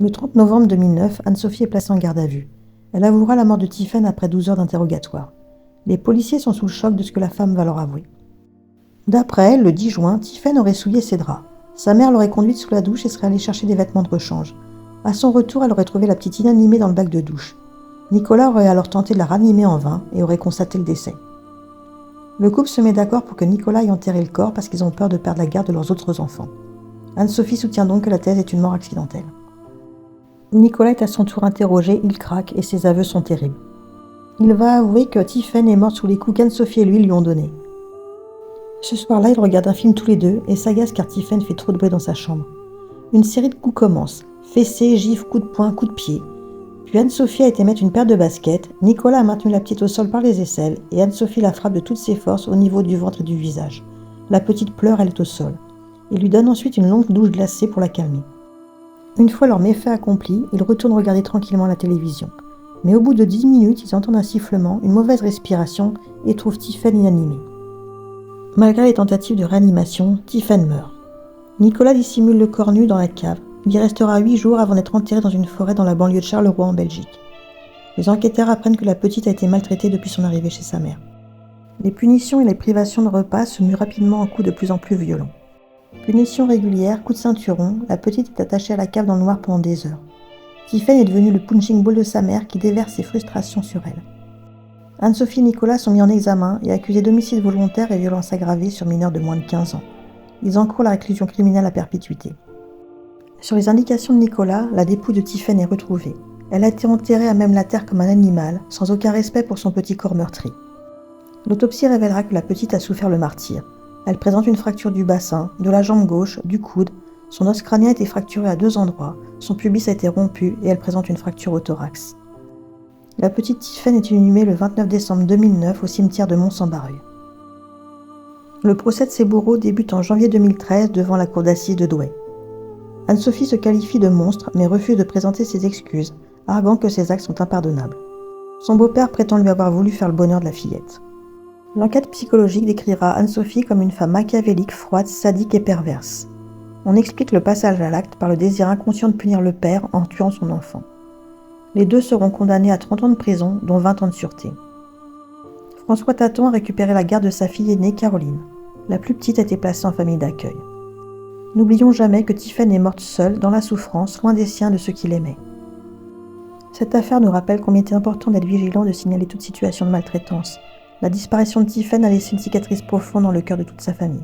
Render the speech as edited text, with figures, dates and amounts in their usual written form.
Le 30 novembre 2009, Anne-Sophie est placée en garde à vue. Elle avouera la mort de Tiffen après 12 heures d'interrogatoire. Les policiers sont sous le choc de ce que la femme va leur avouer. D'après elle, le 10 juin, Tiffen aurait souillé ses draps. Sa mère l'aurait conduite sous la douche et serait allée chercher des vêtements de rechange. À son retour, elle aurait trouvé la petite inanimée dans le bac de douche. Nicolas aurait alors tenté de la ranimer en vain et aurait constaté le décès. Le couple se met d'accord pour que Nicolas aille enterrer le corps parce qu'ils ont peur de perdre la garde de leurs autres enfants. Anne-Sophie soutient donc que la thèse est une mort accidentelle. Nicolas est à son tour interrogé, il craque et ses aveux sont terribles. Il va avouer que Tiffen est morte sous les coups qu'Anne-Sophie et lui ont donnés. Ce soir-là, ils regardent un film tous les deux et s'agacent car Tiffen fait trop de bruit dans sa chambre. Une série de coups commence. Fessées, gifles, coups de poing, coups de pied. Puis Anne-Sophie a été mettre une paire de baskets, Nicolas a maintenu la petite au sol par les aisselles et Anne-Sophie la frappe de toutes ses forces au niveau du ventre et du visage. La petite pleure, elle est au sol. Il lui donne ensuite une longue douche glacée pour la calmer. Une fois leur méfait accompli, ils retournent regarder tranquillement la télévision. Mais au bout de 10 minutes, ils entendent un sifflement, une mauvaise respiration et trouvent Tiffen inanimée. Malgré les tentatives de réanimation, Tiffen meurt. Nicolas dissimule le corps nu dans la cave. Il y restera 8 jours avant d'être enterré dans une forêt dans la banlieue de Charleroi en Belgique. Les enquêteurs apprennent que la petite a été maltraitée depuis son arrivée chez sa mère. Les punitions et les privations de repas se muent rapidement en coups de plus en plus violents. Punition régulière, coup de ceinturon, la petite est attachée à la cave dans le noir pendant des heures. Tiffen est devenue le punching ball de sa mère qui déverse ses frustrations sur elle. Anne-Sophie et Nicolas sont mis en examen et accusés d'homicide volontaire et violence aggravée sur mineurs de moins de 15 ans. Ils encourent la réclusion criminelle à perpétuité. Sur les indications de Nicolas, la dépouille de Tiffen est retrouvée. Elle a été enterrée à même la terre comme un animal, sans aucun respect pour son petit corps meurtri. L'autopsie révélera que la petite a souffert le martyre. Elle présente une fracture du bassin, de la jambe gauche, du coude, son os crânien a été fracturé à 2 endroits, son pubis a été rompu et elle présente une fracture au thorax. La petite Tiffen est inhumée le 29 décembre 2009 au cimetière de Mont-Saint-Barreuil. Le procès de ses bourreaux débute en janvier 2013 devant la cour d'assises de Douai. Anne-Sophie se qualifie de monstre mais refuse de présenter ses excuses, arguant que ses actes sont impardonnables. Son beau-père prétend lui avoir voulu faire le bonheur de la fillette. L'enquête psychologique décrira Anne-Sophie comme une femme machiavélique, froide, sadique et perverse. On explique le passage à l'acte par le désir inconscient de punir le père en tuant son enfant. Les deux seront condamnés à 30 ans de prison, dont 20 ans de sûreté. François Taton a récupéré la garde de sa fille aînée, Caroline. La plus petite a été placée en famille d'accueil. N'oublions jamais que Tiffen est morte seule, dans la souffrance, loin des siens de ceux qui l'aimaient. Cette affaire nous rappelle combien il est important d'être vigilant, de signaler toute situation de maltraitance. La disparition de Tiffen a laissé une cicatrice profonde dans le cœur de toute sa famille.